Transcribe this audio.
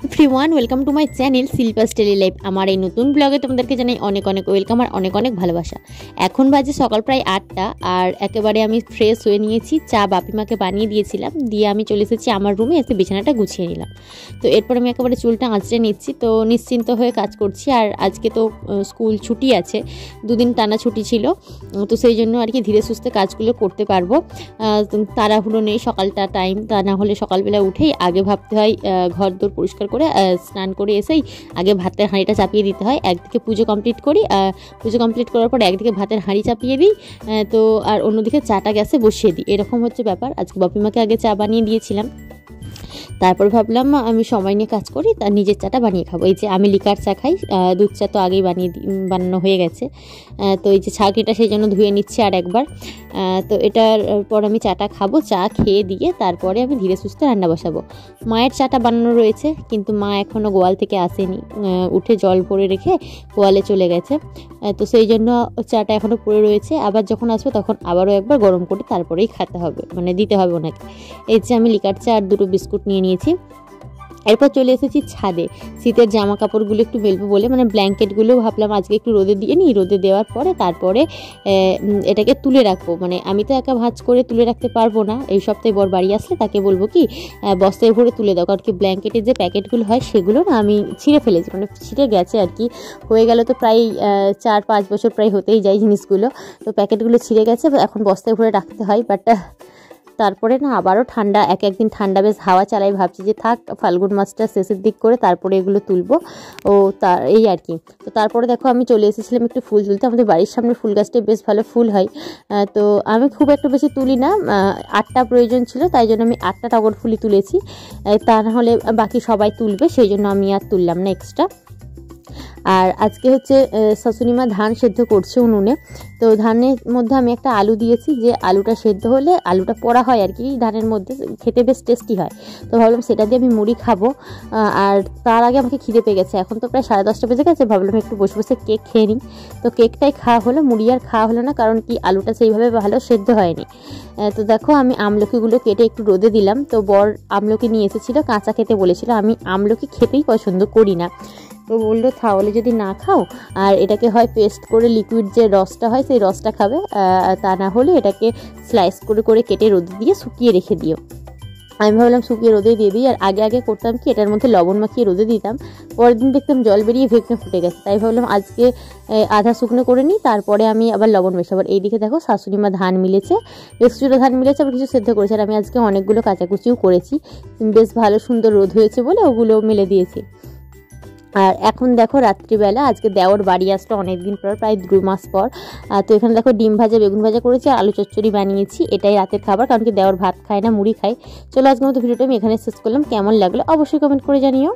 Everyone welcome to my channel Shilpa's daily life. আমার এই নতুন ব্লগে তোমাদেরকে জানাই অনেক অনেক ওয়েলকাম আর অনেক অনেক ভালোবাসা। এখন বাজে সকাল প্রায় 8টা আর একেবারে আমি ফ্রেশ হয়ে নিয়েছি। চা বাপিমাকে বানিয়ে দিয়েছিলাম, দিয়ে আমি চলে এসেছি আমার রুমে, এসে বিছানাটা গুছিয়ে নিলাম। তো এরপর আমি একেবারে চুলটা আঁচড়ে নিচ্ছি, তো নিশ্চিন্ত হয়ে কাজ করছি। আর আজকে তো স্কুল ছুটি আছে, দুদিন টানা ছুটি ছিল, তো সেই জন্য আর কি ধীরে সুস্থে কাজগুলো করতে পারবো। তাড়াহুড়ো নেই, সকালটা টাইম, তা না হলে সকালবেলা উঠেই আগে ভাবতে হয় ঘর দোর পরিষ্কার করে স্নান করে এসেই আগে ভাতের হাঁড়িটা চাপিয়ে দিতে হয়। একদিকে পুজো কমপ্লিট করি, পুজো কমপ্লিট করার পর একদিকে ভাতের হাঁড়ি চাপিয়ে দিই, তো আর অন্যদিকে চাটা গ্যাসে বসিয়ে দিই, এরকম হচ্ছে ব্যাপার। আজকে বাপিমাকে আগে চা বানিয়ে দিয়েছিলাম, তারপর ভাবলাম আমি সময় নিয়ে কাজ করি, তার নিজের চাটা বানিয়ে খাবো। এই যে আমি লিকার চা খাই, দুধ চা তো আগেই বানানো হয়ে গেছে। তো এই যে ছাঁকনিটা সেই জন্য ধুয়ে নিচ্ছি আর একবার। তো এটার পর আমি চাটা খাবো, চা খেয়ে দিয়ে তারপরে আমি ধীরে সুস্থে রান্না বসাবো। মায়ের চাটা বানানো রয়েছে, কিন্তু মা এখনও গোয়াল থেকে আসেনি, উঠে জল ভরে রেখে গোয়ালে চলে গেছে। তো সেই জন্য চাটা এখনও পড়ে রয়েছে, আবার যখন আসবে তখন আবারও একবার গরম করে তারপরেই খেতে হবে, মানে দিতে হবে ওনাকে। এই যে আমি লিকার চা আর দুটো বিস্কুট নিয়ে নিয়েছি। এরপর চলে এসেছি ছাদে, শীতের জামা কাপড়গুলো একটু মেলবো বলে, মানে ব্ল্যাঙ্কেটগুলো ভাবলাম আজকে একটু রোদে দিয়ে নিই, রোদে দেওয়ার পরে তারপরে এটাকে তুলে রাখবো। মানে আমি তো একা ভাঁজ করে তুলে রাখতে পারবো না, এই সপ্তাহে বর বাড়ি আসলে তাকে বলবো কি বস্তায় ভরে তুলে দাও, কারণ কি ব্ল্যাঙ্কেটের যে প্যাকেটগুলো হয় সেগুলো না আমি ছিঁড়ে ফেলেছি, মানে ছিঁড়ে গেছে আর কি, হয়ে গেল তো প্রায় 4-5 বছর প্রায় হতেই যায় জিনিসগুলো, তো প্যাকেটগুলো ছিঁড়ে গেছে, এখন বস্তায় ভরে রাখতে হয়। বাট তারপরে না আবারও ঠান্ডা, একদিন ঠান্ডা বেশ হাওয়া চালাই, ভাবছি যে থাক ফাল্গুন মাসটা শেষের দিক করে তারপরে এগুলো তুলবো। এই আর কি। তো তারপরে দেখো আমি চলে এসেছিলাম একটু ফুল তুলতে, আমাদের বাড়ির সামনে ফুল গাছটায় বেশ ভালো ফুল হয়। তো আমি খুব একটা বেশি তুলি না, 8টা প্রয়োজন ছিল, তাই জন্য আমি 8টা টগর ফুলই তুলেছি, তা না হলে বাকি সবাই তুলবে, সেই জন্য আমি আর তুললাম না এক্সট্রা। আর আজকে হচ্ছে শাশুড়িমা ধান সেদ্ধ করছে উনুনে, তো ধানের মধ্যে আমি একটা আলু দিয়েছি, যে আলুটা সেদ্ধ হলে আলুটা পোড়া হয় আর কি ধানের মধ্যে, খেতে বেশ টেস্টি হয়। তো ভাবলাম সেটা দিয়ে আমি মুড়ি খাবো। আর তার আগে আমাকে খিদে পেয়ে গেছে, এখন তো প্রায় 10:30 বেজে গেছে, ভাবলাম একটু বসে বসে কেক খেয়ে নিই। তো কেকটাই খাওয়া হলো, মুড়ি আর খাওয়া হলো না, কারণ কি আলুটা সেইভাবে ভালো সেদ্ধ হয়নি। তো দেখো আমি আমলকিগুলো কেটে একটু রোদে দিলাম। তো বর আমলকি নিয়ে এসেছিলো, কাঁচা খেতে বলেছিল, আমি আমলকি খেতেই পছন্দ করি না, তো বললো তাহলে যদি না খাও আর এটাকে হয় পেস্ট করে লিকুইড যে রসটা হয় সেই রসটা খাবে, তা না হলে এটাকে স্লাইস করে করে কেটে রোদে দিয়ে শুকিয়ে রেখে দিও। আমি ভাবলাম শুকিয়ে রোদে দিয়ে দিই, আর আগে করতাম কি এটার মধ্যে লবণ মাখিয়ে রোদে দিতাম, পরের দিন দেখতাম জল বেরিয়ে ভেঙে ফুটে গেছে, তাই ভাবলাম আজকে আধা শুকনো করে নিই, তারপরে আমি আবার লবণ মেশাবো। এইদিকে দেখো শাশুড়িমা ধান মিলেছে, বেশ কিছুটা ধান মিলেছে, আবার কিছু সেদ্ধ করেছে, আর আমি আজকে অনেকগুলো কাচাকুচিও করেছি, বেশ ভালো সুন্দর রোদ হয়েছে বলে ওগুলো মেলে দিয়েছি। আর এখন দেখো রাত্রিবেলা, আজকে দেওর বাড়ি আসলো অনেকদিন পর, প্রায় 2 মাস পর। তো এখানে দেখো ডিম ভাজা বেগুন ভাজা করেছি আর আলু চচ্চড়ি বানিয়েছি, এটাই রাতের খাবার, কারণ কি দেওর ভাত খায় না, মুড়ি খায়। চলো আজকের মতো ভিডিওটা আমি এখানে শেষ করলাম, কেমন লাগলো অবশ্যই কমেন্ট করে জানিও।